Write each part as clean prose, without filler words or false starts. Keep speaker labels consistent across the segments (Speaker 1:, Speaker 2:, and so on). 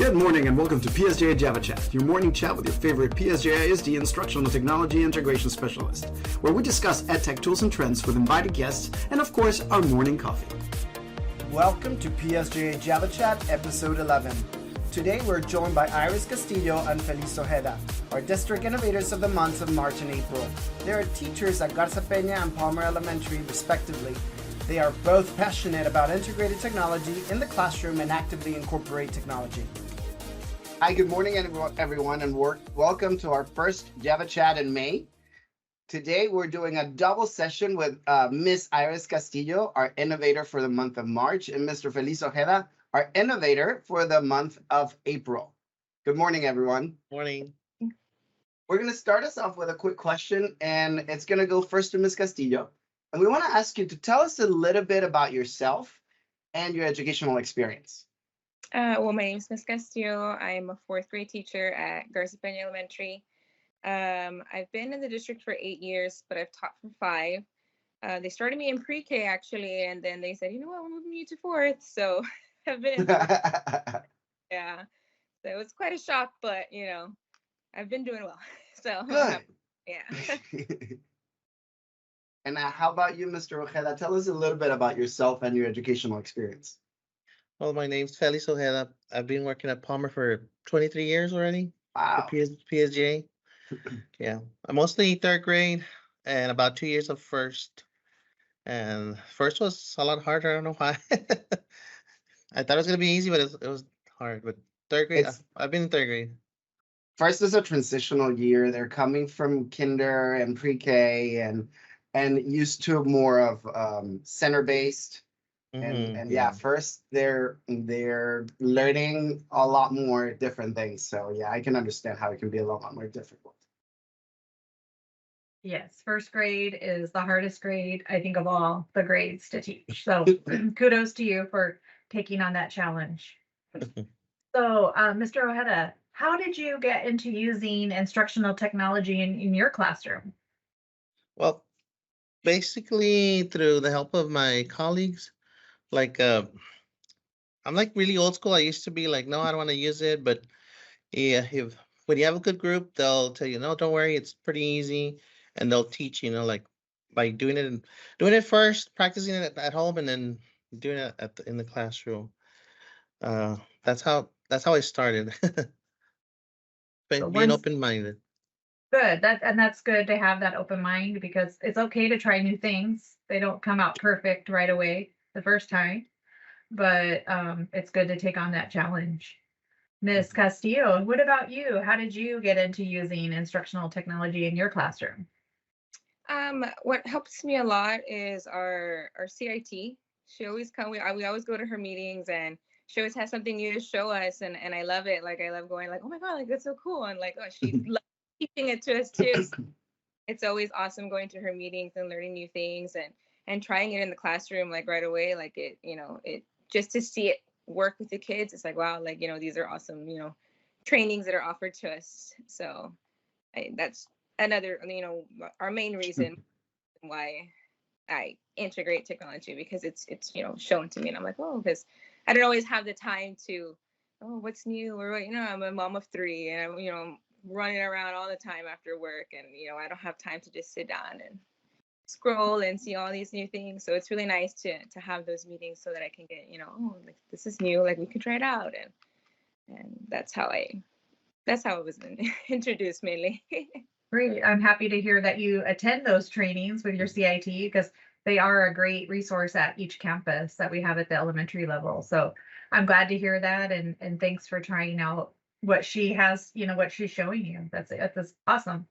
Speaker 1: Good morning and welcome to PSJA Java Chat, your morning chat with your favorite PSJA ISD instructional technology integration specialist, where we discuss EdTech tools and trends with invited guests and, of course, our morning coffee.
Speaker 2: Welcome to PSJA Java Chat, episode 11. Today we're joined by Iris Castillo and Felis Ojeda, our district innovators of the months of March and April. They are teachers at Garza, Pena, and Palmer Elementary, respectively. They are both passionate about integrated technology in the classroom and actively incorporate technology. Hi, good morning, everyone, and welcome to our first Java Chat in May. Today, we're doing a double session with Miss Iris Castillo, our innovator for the month of March, and Mr. Felis Ojeda, our innovator for the month of April. Good morning, everyone.
Speaker 3: Morning.
Speaker 2: We're going to start us off with a quick question, and it's going to go first to Ms. Castillo. And we want to ask you to tell us a little bit about yourself and your educational experience.
Speaker 4: Well, my name is Ms. Castillo. I'm a fourth grade teacher at Garza, Pena Elementary. I've been in the district for 8 years, but I've taught for 5. They started me in pre-K, actually, and then they said, you know what, we're moving you to 4th. So I've been in yeah. So it was quite a shock, but, you know, I've been doing well. So
Speaker 2: good.
Speaker 4: Yeah.
Speaker 2: And how about you, Mr. Ojeda? Tell us a little bit about yourself and your educational experience.
Speaker 3: Well, my name's Felis Ojeda. I've been working at Palmer for 23 years already.
Speaker 2: Wow.
Speaker 3: For PSJA. Yeah. I'm mostly 3rd grade and about 2 years of first. And first was a lot harder. I don't know why. I thought it was going to be easy, but it was hard. But 3rd grade, I've been in 3rd grade.
Speaker 2: First is a transitional year. They're coming from kinder and pre-K and used to more of center-based. And yeah, first they're learning a lot more different things. So yeah, I can understand how it can be a lot more difficult.
Speaker 5: Yes, 1st grade is the hardest grade, I think, of all the grades to teach. So kudos to you for taking on that challenge. So, Mr. Ojeda, how did you get into using instructional technology in your classroom?
Speaker 3: Well, basically through the help of my colleagues. Like, I'm like really old school. I used to be like, no, I don't want to use it. But yeah, when you have a good group, they'll tell you, no, don't worry, it's pretty easy. And they'll teach, like by doing it first, practicing it at home, and then doing it in the classroom. That's how I started. Being open-minded.
Speaker 5: Good. That's good to have that open mind, because it's okay to try new things. They don't come out perfect right away the first time, but it's good to take on that challenge. Ms. Castillo, what about you? How did you get into using instructional technology in your classroom?
Speaker 4: What helps me a lot is our CIT. She always we always go to her meetings, and she always has something new to show us, and I love it. Like, I love going like, oh my God, like that's so cool. And like, oh, she loves teaching it to us too. So it's always awesome going to her meetings and learning new things and trying it in the classroom, like right away. Like it just to see it work with the kids. It's like, wow, like, these are awesome, trainings that are offered to us. So that's another, our main reason why I integrate technology, because it's shown to me, and I'm like, oh, because I don't always have the time to, oh, what's new, or I'm a mom of 3, and I'm running around all the time after work, and I don't have time to just sit down and scroll and see all these new things. So it's really nice to have those meetings so that I can get, oh, like, this is new, like we could try it out, and that's how it was introduced mainly.
Speaker 5: Great. I'm happy to hear that you attend those trainings with your CIT, because they are a great resource at each campus that we have at the elementary level. So I'm glad to hear that. And thanks for trying out what she has, what she's showing you. That's awesome.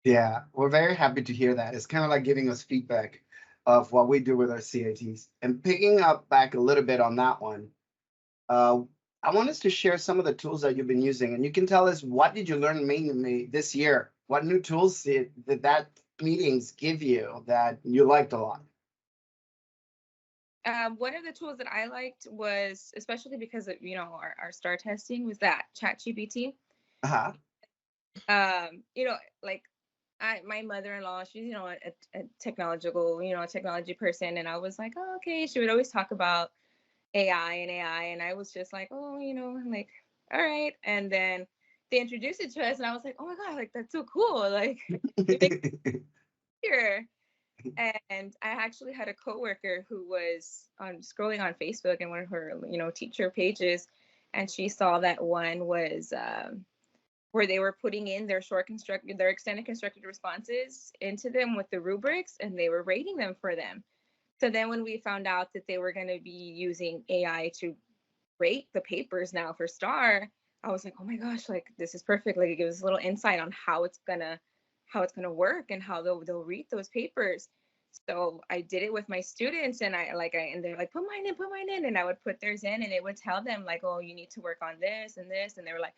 Speaker 2: Yeah, we're very happy to hear that. It's kind of like giving us feedback of what we do with our CITs. And picking up back a little bit on that one, I want us to share some of the tools that you've been using, and you can tell us, what did you learn mainly this year? What new tools did that meetings give you that you liked a lot?
Speaker 4: One of the tools that I liked was, especially because of our STAR testing, was that ChatGPT.
Speaker 2: Uh-huh.
Speaker 4: Like my mother-in-law, she's a technology person, and I was like, oh, okay. She would always talk about AI, and I was just like, oh, like all right. And then they introduced it to us, and I was like, oh my God, like that's so cool. Like here. And I actually had a coworker who was on scrolling on Facebook and one of her, teacher pages, and she saw that one was where they were putting in their their extended constructed responses into them with the rubrics, and they were rating them for them. So then when we found out that they were going to be using AI to rate the papers now for STAR, I was like, oh my gosh, like this is perfect. Like it gives us a little insight on how it's gonna work and how they'll read those papers. So I did it with my students, and and they're like, put mine in, and I would put theirs in, and it would tell them like, oh, you need to work on this and this, and they were like,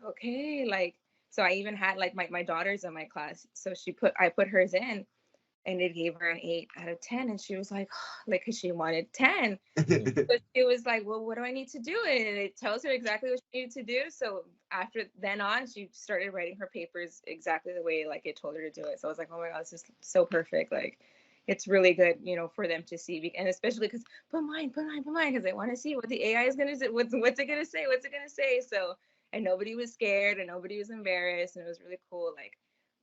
Speaker 4: okay, like. So I even had like my daughters in my class, so I put hers in, and it gave her an 8 out of 10, and she was like, like, cause she wanted 10. But she was like, well, what do I need to do? And it tells her exactly what she needed to do. So after then on, she started writing her papers exactly the way like it told her to do it. So I was like, oh my God, this is so perfect. Like it's really good, for them to see, and especially because put mine, because they want to see what the AI is gonna say. What's it gonna say? So, and nobody was scared and nobody was embarrassed, and it was really cool, like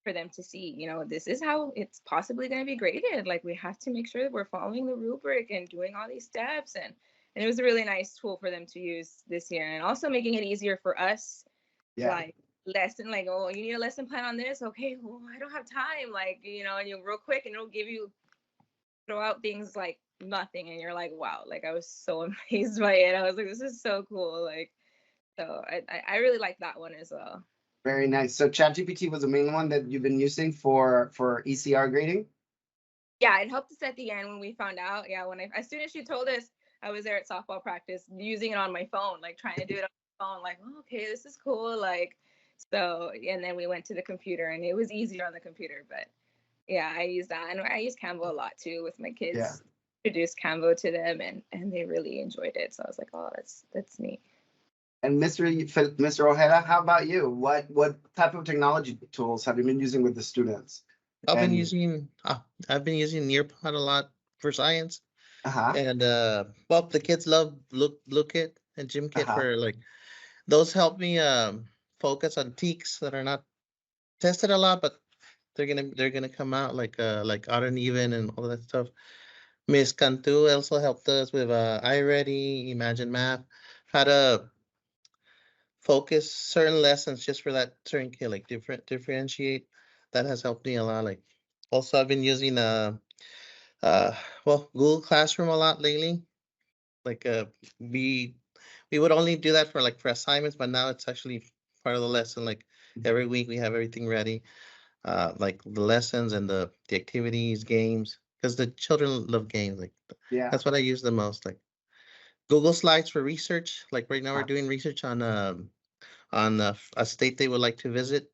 Speaker 4: for them to see, this is how it's possibly going to be graded. Like we have to make sure that we're following the rubric and doing all these steps, and it was a really nice tool for them to use this year, and also making it easier for us.
Speaker 2: Yeah.
Speaker 4: Like lesson, like, oh, you need a lesson plan on this. Okay, well, I don't have time. Like, and you real quick, and it'll throw out things like nothing, and you're like, wow, like I was so amazed by it. I was like, this is so cool. Like, so I really like that one as well.
Speaker 2: Very nice. So ChatGPT was the main one that you've been using for ECR grading?
Speaker 4: Yeah, it helped us at the end when we found out. Yeah, as soon as she told us, I was there at softball practice using it on my phone, like trying to do it on my phone, like, oh, okay, this is cool. Like, so, and then we went to the computer, and it was easier on the computer. But yeah, I use that, and I use Canva a lot too with my kids.
Speaker 2: Yeah.
Speaker 4: Introduced Canva to them, and they really enjoyed it. So I was like, oh, that's neat.
Speaker 2: And Mr. Ojeda, how about you? What type of technology tools have you been using with the students?
Speaker 3: I've been
Speaker 2: And-
Speaker 3: using Nearpod a lot for science,
Speaker 2: Uh-huh.
Speaker 3: and well, the kids love Lookit and GymKit
Speaker 2: Uh-huh.
Speaker 3: for like those help me focus on teaks that are not tested a lot, but they're gonna come out like odd and even and all that stuff. Miss Cantu also helped us with iReady, Imagine Math, how to focus certain lessons just for that certain kid, like differentiate. That has helped me a lot. Like also I've been using well, Google Classroom a lot lately. Like we would only do that for assignments, but now it's actually part of the lesson. Like every week we have everything ready. Like the lessons and the activities, games, because the children love games. Like
Speaker 2: Yeah.
Speaker 3: that's what I use the most. Like Google Slides for research. Like right now we're
Speaker 2: Uh-huh.
Speaker 3: doing research on a state they would like to visit,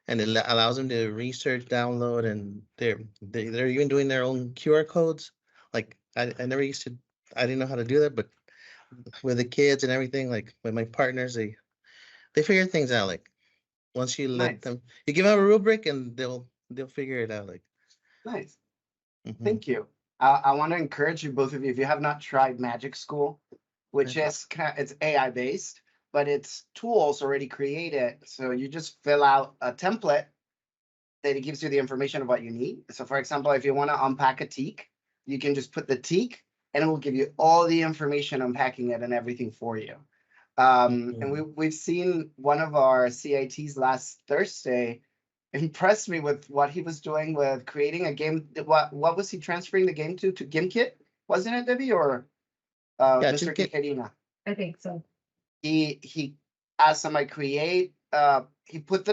Speaker 3: and it allows them to research, download, and they're even doing their own QR codes. Like I never used to, I didn't know how to do that, but with the kids and everything, like with my partners, they figure things out. Like once you let
Speaker 2: Nice.
Speaker 3: them, you give them a rubric and they'll figure it out. Like
Speaker 2: Nice.
Speaker 3: mhm.
Speaker 2: Thank you. I want to encourage you, both of you, if you have not tried Magic School, which is it's AI based, but it's tools already created. So you just fill out a template that it gives you the information of what you need. So for example, if you want to unpack a teak, you can just put the teak and it will give you all the information unpacking it and everything for you. And we've seen one of our CITs last Thursday impressed me with what he was doing with creating a game. What was he transferring the game to GimKit? Wasn't it, Debbie, or
Speaker 3: Yeah,
Speaker 2: Mr.
Speaker 3: GimKit.
Speaker 2: Kikerina?
Speaker 5: I think so.
Speaker 2: He asked somebody create. He put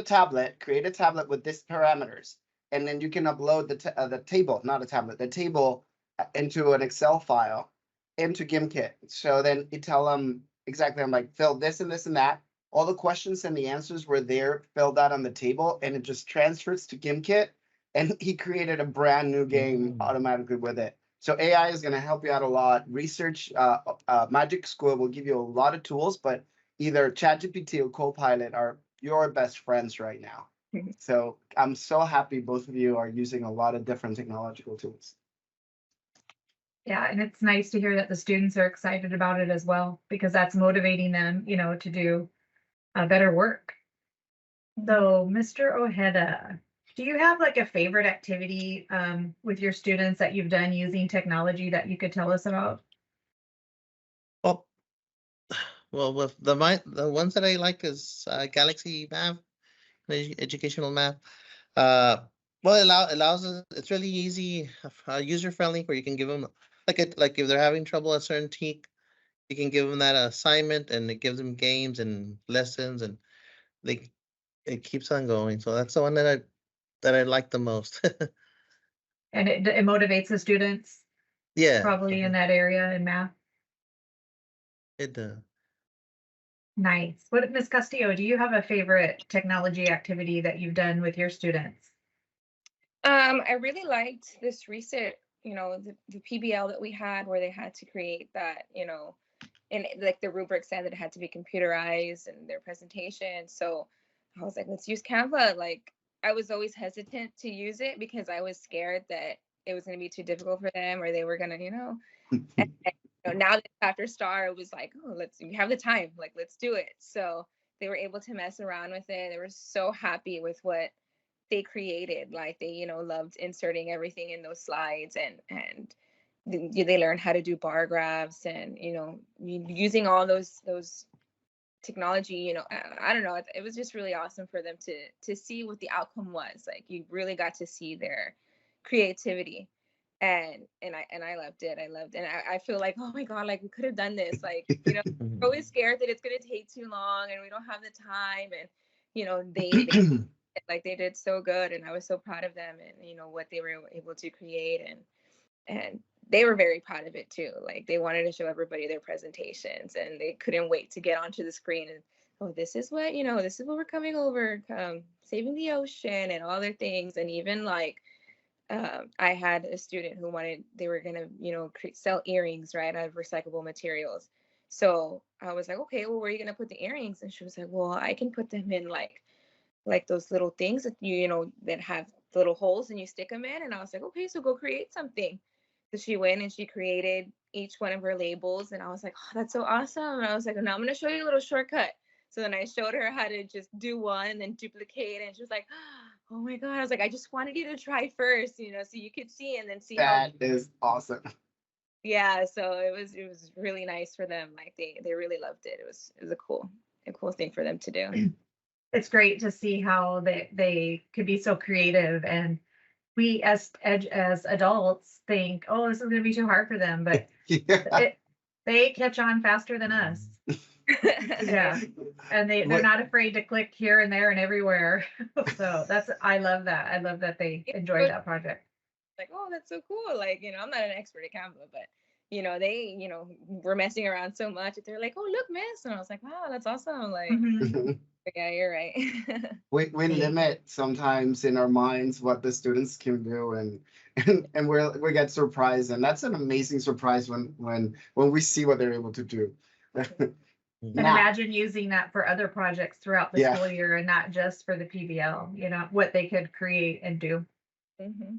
Speaker 2: create a tablet with these parameters, and then you can upload the table, not a tablet, the table into an Excel file into GimKit. So then you tell them exactly, I'm like, fill this and this and that. All the questions and the answers were there, filled out on the table, and it just transfers to GimKit. And he created a brand new game automatically with it. So AI is going to help you out a lot. Research, Magic School will give you a lot of tools, but either ChatGPT or Copilot are your best friends right now. So I'm so happy both of you are using a lot of different technological tools.
Speaker 5: Yeah, and it's nice to hear that the students are excited about it as well, because that's motivating them, to do better work. So, Mr. Ojeda, do you have like a favorite activity with your students that you've done using technology that you could tell us about?
Speaker 3: Well, well, with the ones that I like is Galaxy Math, educational math. Uh, well, allows us. It's really easy, user friendly, where you can give them like if they're having trouble at certain teak, you can give them that assignment, and it gives them games and lessons, and they it keeps on going. So that's the one that I like the most.
Speaker 5: And it motivates the students
Speaker 3: Yeah,
Speaker 5: probably in that area in math.
Speaker 3: it does.
Speaker 5: Nice. What, Miss Castillo, do you have a favorite technology activity that you've done with your students?
Speaker 4: I really liked this recent, the PBL that we had where they had to create that, and like the rubric said that it had to be computerized and their presentation. So I was like, let's use Canva. Like I was always hesitant to use it because I was scared that it was going to be too difficult for them or they were going to, now that after Star, it was like, oh, we have the time, like, let's do it. So they were able to mess around with it. They were so happy with what they created. Like they, loved inserting everything in those slides and they learned how to do bar graphs and, using all those technology, I don't know. It was just really awesome for them to see what the outcome was. Like you really got to see their creativity. And I loved it. And I feel like, oh my God, like we could have done this. Like, we're always scared that it's gonna take too long and we don't have the time. And they like they did so good, and I was so proud of them and what they were able to create, and they were very proud of it too. Like they wanted to show everybody their presentations, and they couldn't wait to get onto the screen and, oh, this is what we're coming over, saving the ocean and all their things. And even like I had a student who they were gonna, sell earrings, right, out of recyclable materials. So I was like, okay, well, where are you gonna put the earrings? And she was like, well, I can put them in like those little things that that have little holes and you stick them in. And I was like, okay, so go create something. So she went and she created each one of her labels, and I was like, oh, that's so awesome. And I was like, now I'm gonna show you a little shortcut. So then I showed her how to just do one and then duplicate, and she was like, oh my God. I was like, I just wanted you to try first, so you could see and then see
Speaker 2: That is awesome.
Speaker 4: Yeah, so it was really nice for them. Like they really loved it. It was a cool thing for them to do.
Speaker 5: It's great to see how they could be so creative, and we as adults think, oh, this is going to be too hard for them, but
Speaker 2: Yeah.
Speaker 5: they catch on faster than us. Yeah, and they're not afraid to click here and there and everywhere. So I love that. I love that they enjoyed that project.
Speaker 4: Like, oh, that's so cool. Like, I'm not an expert at Canva, but they, were messing around so much that they're like, oh, look, miss. And I was like, wow, that's awesome. Like, yeah, you're right.
Speaker 2: We limit sometimes in our minds what the students can do, and we get surprised, and that's an amazing surprise when we see what they're able to do.
Speaker 5: And imagine using that for other projects throughout the school year and not just for the PBL, what they could create and do.
Speaker 4: Mm-hmm.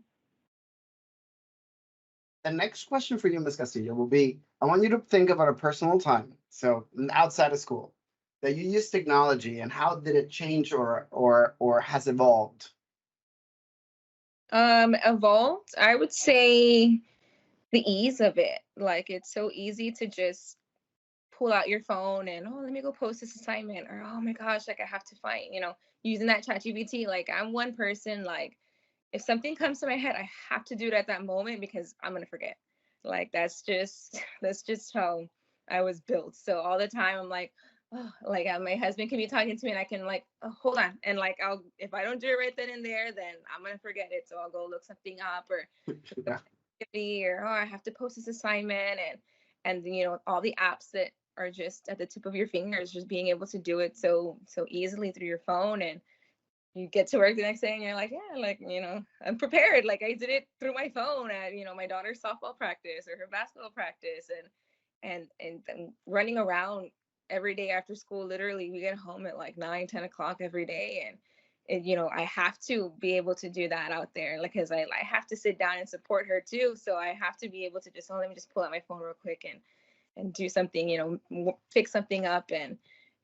Speaker 2: The next question for you, Ms. Castillo, will be, I want you to think about a personal time, so outside of school, that you use technology, and how did it change or has evolved?
Speaker 4: Evolved, I would say the ease of it. Like it's so easy to just pull out your phone and, oh, let me go post this assignment, or, oh my gosh, like I have to find, using that ChatGPT. Like I'm one person, like if something comes to my head, I have to do it at that moment because I'm gonna forget. Like that's just how I was built. So all the time I'm like, oh, like my husband can be talking to me and I can like, oh, hold on, and like if I don't do it right then and there, then I'm gonna forget it. So I'll go look something up, or or, oh, I have to post this assignment, and all the apps that are just at the tip of your fingers, just being able to do it so easily through your phone. And you get to work the next day and you're like, yeah, like, I'm prepared. Like I did it through my phone at, my daughter's softball practice or her basketball practice, and running around every day after school. Literally, we get home at like 9-10 o'clock every day. And I have to be able to do that out there, like, because I have to sit down and support her too. So I have to be able to just, let me just pull out my phone real quick and do something, fix something up.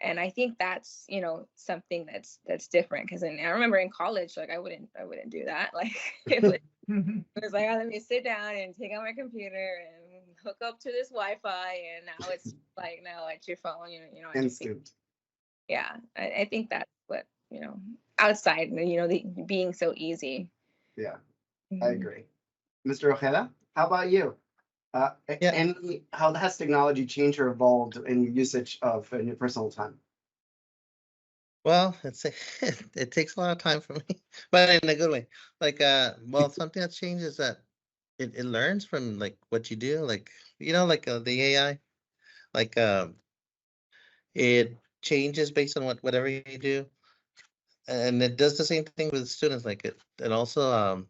Speaker 4: And I think that's, something that's different. Because I remember in college, like I wouldn't do that. Like it was like, oh, let me sit down and take out my computer and hook up to this Wi-Fi. And now it's like, now at your phone, at your
Speaker 2: Instant.
Speaker 4: yeah, I think that's what, outside, being so easy.
Speaker 2: Yeah, I agree. Mr. Ojeda, how about you?
Speaker 3: Yeah.
Speaker 2: How has technology changed or evolved in your usage of in your personal time?
Speaker 3: Well, it takes a lot of time for me, but in a good way. Like, well, something that's changed is that it learns from like what you do, like like the AI, like it changes based on whatever you do, and it does the same thing with students. Like it also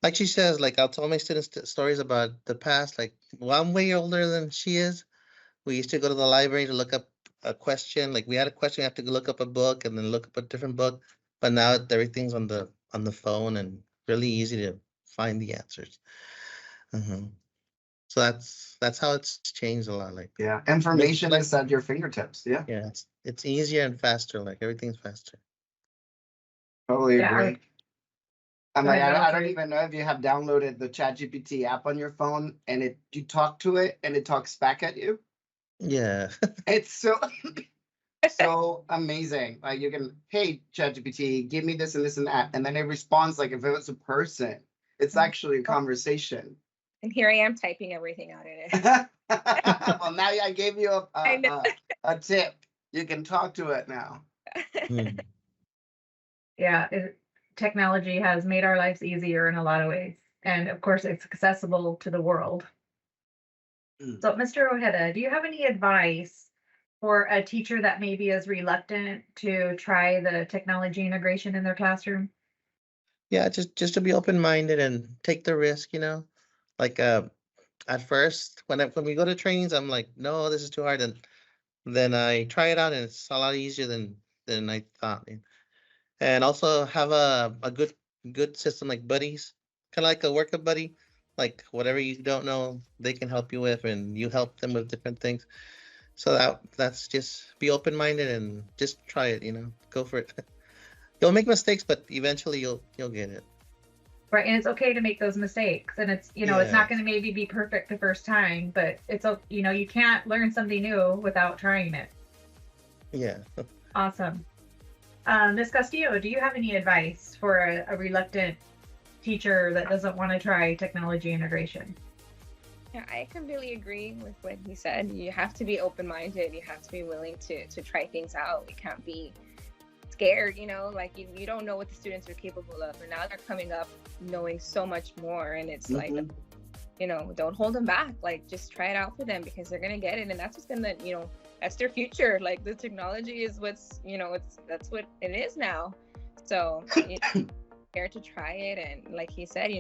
Speaker 3: like she says, like I'll tell my students stories about the past. Like, well, I'm way older than she is. We used to go to the library to look up a question. Like we had a question, we have to go look up a book and then look up a different book. But now everything's on the phone and really easy to find the answers. Mhm. So that's how it's changed a lot. Like
Speaker 2: Yeah, information is at your fingertips. Yeah,
Speaker 3: yeah, it's easier and faster. Like everything's faster.
Speaker 2: totally
Speaker 5: Yeah,
Speaker 2: agree. I'm
Speaker 5: Go
Speaker 2: like,
Speaker 5: ahead,
Speaker 2: I don't
Speaker 5: Audrey.
Speaker 2: even know if you have downloaded the ChatGPT app on your phone, and you talk to it and it talks back at you.
Speaker 3: Yeah.
Speaker 2: It's so amazing. Like you can, hey ChatGPT, give me this and this and that, and then it responds like if it was a person. It's actually a conversation.
Speaker 4: And here I am typing everything out in it.
Speaker 2: Well, now I gave you
Speaker 4: I know.
Speaker 2: a tip. You can talk to it now.
Speaker 3: Hmm.
Speaker 5: Yeah, technology has made our lives easier in a lot of ways. And of course, it's accessible to the world. So, Mr. Ojeda, do you have any advice for a teacher that maybe is reluctant to try the technology integration in their classroom?
Speaker 3: Yeah, just to be open-minded and take the risk, Like at first when we go to trainings, I'm like, no, this is too hard. And then I try it out and it's a lot easier than I thought. And also have a good system like buddies, kind of like a workup buddy. Like whatever you don't know, they can help you with, and you help them with different things. So that's just be open-minded and just try it. Go for it. You'll make mistakes, but eventually you'll get it.
Speaker 5: Right, and it's okay to make those mistakes, and it's it's not
Speaker 3: Yes.
Speaker 5: going to maybe be perfect the first time, but it's you can't learn something new without trying it.
Speaker 3: Yeah.
Speaker 5: Awesome. Ms. Castillo, do you have any advice for a reluctant teacher that doesn't want to try technology integration?
Speaker 4: Yeah, I completely agree with what he said. You have to be open-minded. You have to be willing to try things out. You can't be scared, like you don't know what the students are capable of, and now they're coming up knowing so much more, and it's like, don't hold them back. Like just try it out for them, because they're gonna get it, and that's what's gonna, that's their future. Like the technology is what's, that's what it is now. So care to try it, and like he said,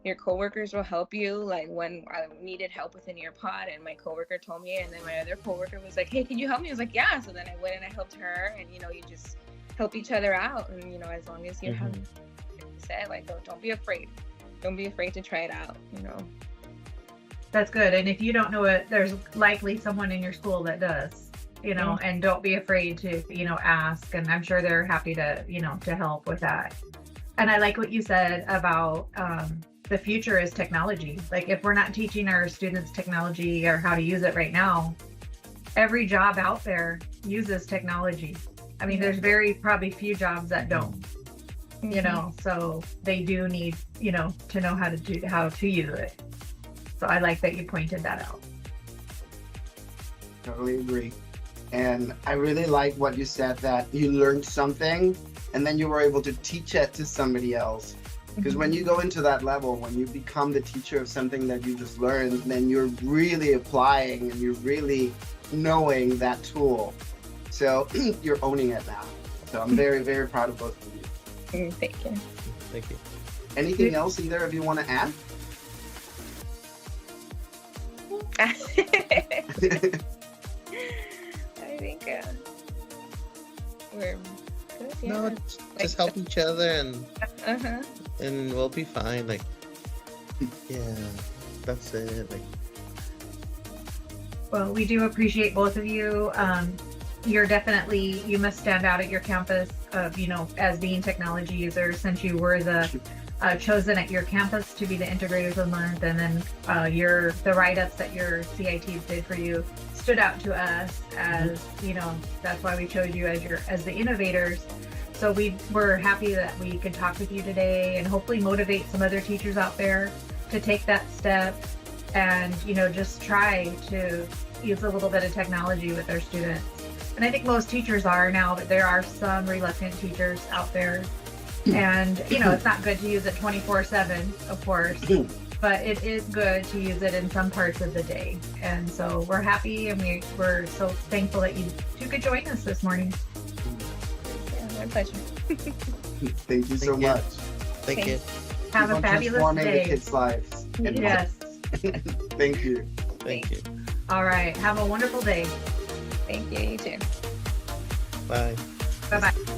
Speaker 4: your coworkers will help you. Like when I needed help with an ear pod, and my coworker told me, and then my other coworker was like, hey, can you help me? I was like, yeah. So then I went and I helped her, and you just help each other out. And as long as you have, like you said, like don't be afraid. Don't be afraid to try it out.
Speaker 5: That's good. And if you don't know it, there's likely someone in your school that does, and don't be afraid to, ask. And I'm sure they're happy to, to help with that. And I like what you said about the future is technology. Like if we're not teaching our students technology or how to use it right now, every job out there uses technology. I mean, there's probably few jobs that don't, so they do need, to know how to use it. So I like that you pointed that out.
Speaker 2: Totally agree. And I really like what you said, that you learned something and then you were able to teach it to somebody else. Because when you go into that level, when you become the teacher of something that you just learned, then you're really applying and you're really knowing that tool. So you're owning it now. So I'm very, very proud of both of you.
Speaker 4: Thank you.
Speaker 3: Thank you.
Speaker 2: Anything else either of you want to add?
Speaker 4: I think we're good. Yeah.
Speaker 3: No, just help each other and
Speaker 4: Uh-huh.
Speaker 3: and we'll be fine. Like, yeah, that's it. Like,
Speaker 5: Well, we do appreciate both of you you're definitely, you must stand out at your campus of, as being technology users, since you were the chosen at your campus to be the integrators of the month, and then the write-ups that your CITs did for you stood out to us as, that's why we chose you as the innovators. So we were happy that we could talk with you today and hopefully motivate some other teachers out there to take that step and, just try to use a little bit of technology with their students. And I think most teachers are now, but there are some reluctant teachers out there. And, it's not good to use it 24/7, of course, but it is good to use it in some parts of the day. And so we're happy, and we're so thankful that you two could join us this morning.
Speaker 4: Yeah, my pleasure.
Speaker 2: Thank you so
Speaker 3: Thank you.
Speaker 2: much.
Speaker 3: Thank you.
Speaker 5: Have a
Speaker 2: Keep on
Speaker 5: fabulous
Speaker 2: transforming the
Speaker 5: day.
Speaker 2: kids' lives.
Speaker 5: Yes.
Speaker 2: Thank you.
Speaker 3: Thank you.
Speaker 5: All right. Have a wonderful day.
Speaker 4: Thank you. You too.
Speaker 3: Bye.
Speaker 5: Bye-bye.